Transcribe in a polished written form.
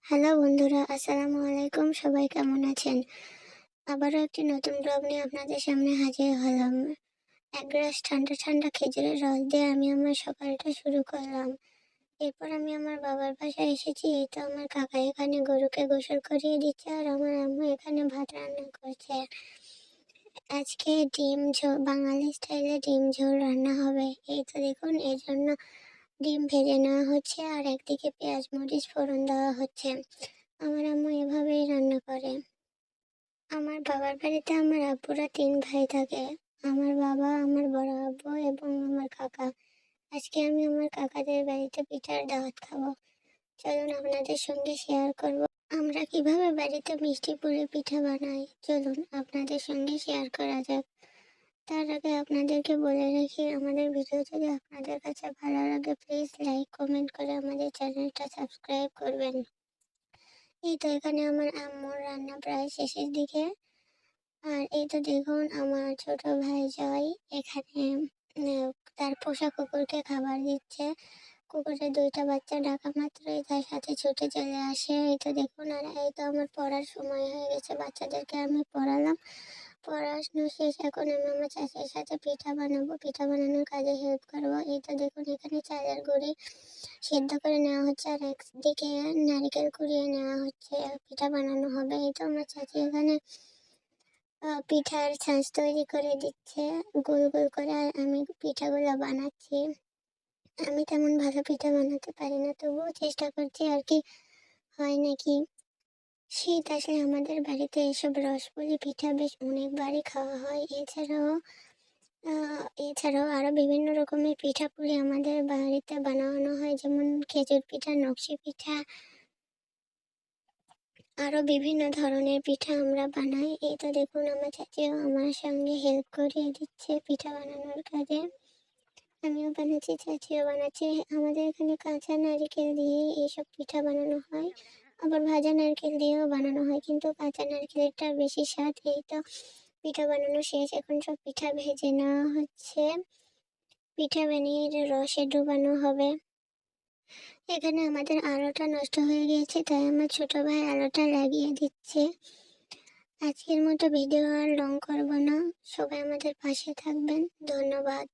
Hello বন্ধুরা, আসসালামু আলাইকুম। সবাই কেমন আছেন? আবারও একটি নতুন ব্লগ নিয়ে আপনাদের সামনে হাজির হলাম। এক গ্লাস ঠান্ডা ঠান্ডা খেজুরের রস দিয়ে আমি আমার সকালটা শুরু করলাম। এরপর আমি আমার বাবার বাসায় এসেছি। এই তো আমার কাকা এখানে গরুকে গোসল করিয়ে দিচ্ছে আর আমার আম্মু এখানে ভাত রান্না করছে। আজকে ডিম ঝোল, বাঙালি স্টাইলে ডিম ঝোল রান্না হবে। এই তো দেখুন, এই জন্য ডিম ভেজে নেওয়া হচ্ছে আর একদিকে পেঁয়াজ মরিচ ফোড়ন দেওয়া হচ্ছে। আমার আম্মু এভাবেই রান্না করে। আমার বাবার বাড়িতে আমার আব্বুরা ৩ ভাই থাকে। আমার বাবা, আমার বড় আব্বু এবং আমার কাকা। আজকে আমি আমার কাকাদের বাড়িতে পিঠার দাওয়াত খাবো। চলুন আপনাদের সঙ্গে শেয়ার করব আমরা কিভাবে বাড়িতে মিষ্টি পুলি পিঠা বানাই। চলুন আপনাদের সঙ্গে শেয়ার করা যাক। তার আগে আপনাদেরকে বলে রাখি, আমাদের ভিডিও যদি আপনাদের কাছে ভালো লাগে প্লিজ লাইক কমেন্ট করে আমাদের চ্যানেলটা সাবস্ক্রাইব করবেন। এই তো এখানে আমার আম্মুর রান্না প্রায় শেষের দিকে। আর এই তো দেখুন, আমার ছোট ভাই জয় এখানে তার পোষা কুকুরকে খাবার দিচ্ছে। কুকুরের ২টা বাচ্চা ডাকা মাত্রই তার সাথে ছুটে চলে আসে। এই তো দেখুন, আর এই তো আমার পড়ার সময় হয়ে গেছে, বাচ্চাদেরকে আমি পড়ালাম। পড়াশোনা শেষ, এখন আমি আমার চাচির সাথে পিঠা বানাবো, পিঠা বানানোর কাজে হেল্প করবো। এই তো দেখুন, এখানে চালের গুঁড়ি সেদ্ধ করে নেওয়া হচ্ছে আর একদিকে নারকেল কুড়িয়ে নেওয়া হচ্ছে, পিঠা বানানো হবে। এই তো আমার চাচি এখানে পিঠার ছাঁচ তৈরি করে দিচ্ছে গোল গোল করে, আর আমি পিঠাগুলো বানাচ্ছি। আমি তেমন ভালো পিঠা বানাতে পারি না, তবুও চেষ্টা করছি আর কি হয় নাকি। শীত আসলে আমাদের বাড়িতে এসব রসপুলি পিঠা বেশ অনেকবারই খাওয়া হয়। এছাড়াও আরো বিভিন্ন রকমের পিঠাপুলি আমাদের বাড়িতে বানানো হয়, যেমন খেজুর পিঠা, নকশি পিঠা, আরো বিভিন্ন ধরনের পিঠা আমরা বানাই। এই তো দেখুন, আমার চাচিও আমার সঙ্গে হেল্প করিয়ে দিচ্ছে পিঠা বানানোর কাজে। আমিও বানাচ্ছি, চাচিও বানাচ্ছে। আমাদের এখানে কাঁচা নারকেল দিয়ে এইসব পিঠা বানানো হয়, আবার ভাজা নারকেল দিয়েও বানানো হয়, কিন্তু কাঁচা নারকেলটা বেশি স্বাদ। এই তো পিঠা বানানো শেষ, এখন সব পিঠা ভেজে নেওয়া হচ্ছে। পিঠা বানিয়ে রসে ডুবানো হবে। এখানে আমাদের আলোটা নষ্ট হয়ে গিয়েছে, তাই আমার ছোট ভাই আলোটা লাগিয়ে দিচ্ছে। আজকের মতো ভিডিও আর লং করব না, সবাই আমাদের পাশে থাকবেন। ধন্যবাদ।